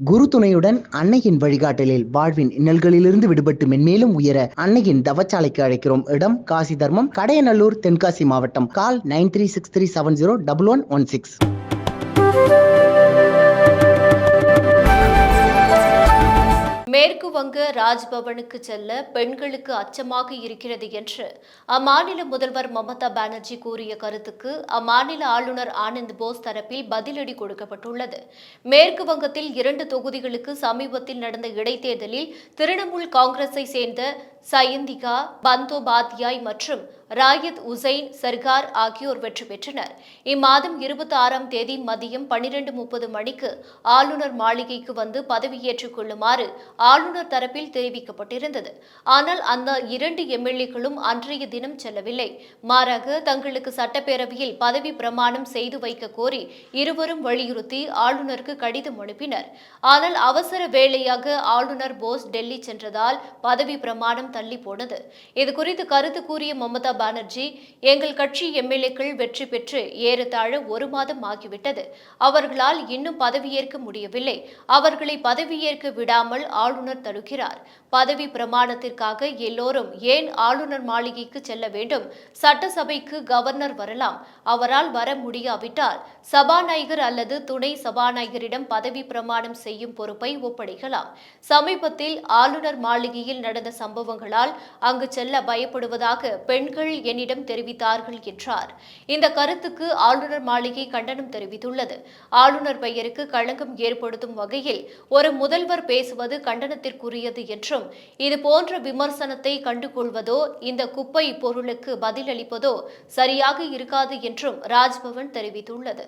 குரு துணையுடன் அன்னையின் வழிகாட்டலில் வாழ்வின் இன்னல்களிலிருந்து விடுபட்டு மென்மேலும் உயர அன்னையின் தவச்சாலைக்கு அழைக்கிறோம். இடம் காசி தர்மம், கடையநல்லூர், தென்காசி மாவட்டம். கால் 9363701116. மேற்கு வங்க ராஜ்பவனுக்கு செல்ல பெண்களுக்கு அச்சமாக இருக்கிறது என்று அம்மாநில முதல்வர் மமதா பானர்ஜி கூறிய கருத்துக்கு அம்மாநில ஆளுநர் ஆனந்த் போஸ் தரப்பில் பதிலடி கொடுக்கப்பட்டுள்ளது. மேற்கு வங்கத்தில் 2 தொகுதிகளுக்கு சமீபத்தில் நடந்த இடைத்தேர்தலில் திரிணாமுல் காங்கிரஸை சேர்ந்த சயந்திகா பந்தோபாத்யாய் மற்றும் ராயத் உசைன் சர்கார் ஆகியோர் வெற்றி பெற்றனர். இம்மாதம் 26ஆம் தேதி மதியம் 12:30 மணிக்கு ஆளுநர் மாளிகைக்கு வந்து பதவியேற்றுக் கொள்ளுமாறு ஆளுநர் தரப்பில் தெரிவிக்கப்பட்டிருந்தது. ஆனால் அந்த 2 எம்எல்ஏக்களும் அன்றைய தினம் செல்லவில்லை. மாறாக தங்களுக்கு சட்டப்பேரவையில் பதவி பிரமாணம் செய்து வைக்க கோரி இருவரும் வலியுறுத்தி ஆளுநருக்கு கடிதம் அனுப்பினர். ஆனால் அவசர வேளையாக ஆளுநர் போஸ் டெல்லி சென்றதால் பதவி பிரமாணம் தள்ளி போனது. இதுகுறித்து கருத்து கூறிய மமதா பானர்ஜி, எங்கள் கட்சி எம்எல்ஏக்கள் வெற்றி பெற்று ஏறத்தாழ 1 மாதம் ஆகிவிட்டது. அவர்களால் இன்னும் பதவியேற்க முடியவில்லை. அவர்களை பதவியேற்க விடாமல் ஆளுநர் தடுக்கிறார். பதவி பிரமாணத்திற்காக எல்லோரும் ஏன் ஆளுநர் மாளிகைக்கு செல்ல வேண்டும்? சட்டசபைக்கு கவர்னர் வரலாம். அவரால் வர முடியாவிட்டால் சபாநாயகர் அல்லது துணை சபாநாயகரிடம் பதவி பிரமாணம் செய்யும் பொறுப்பை ஒப்படைக்கலாம். சமீபத்தில் ஆளுநர் மாளிகையில் நடந்த சம்பவங்களால் அங்கு செல்ல பயப்படுவதாக பெண்கள் என்னிடம் தெரிவித்தார்கள் என்றார். இந்த கருத்துக்கு ஆளுநர் மாளிகை கண்டனம் தெரிவித்துள்ளது. ஆளுநர் பெயருக்கு களங்கம் ஏற்படுத்தும் வகையில் ஒரு முதல்வர் பேசுவது கண்டனத்திற்குரியது என்றும், இதுபோன்ற விமர்சனத்தை கண்டுகொள்வதோ இந்த குப்பை பொருளுக்கு பதிலளிப்பதோ சரியாக இருக்காது என்றும் ராஜ்பவன் தெரிவித்துள்ளது.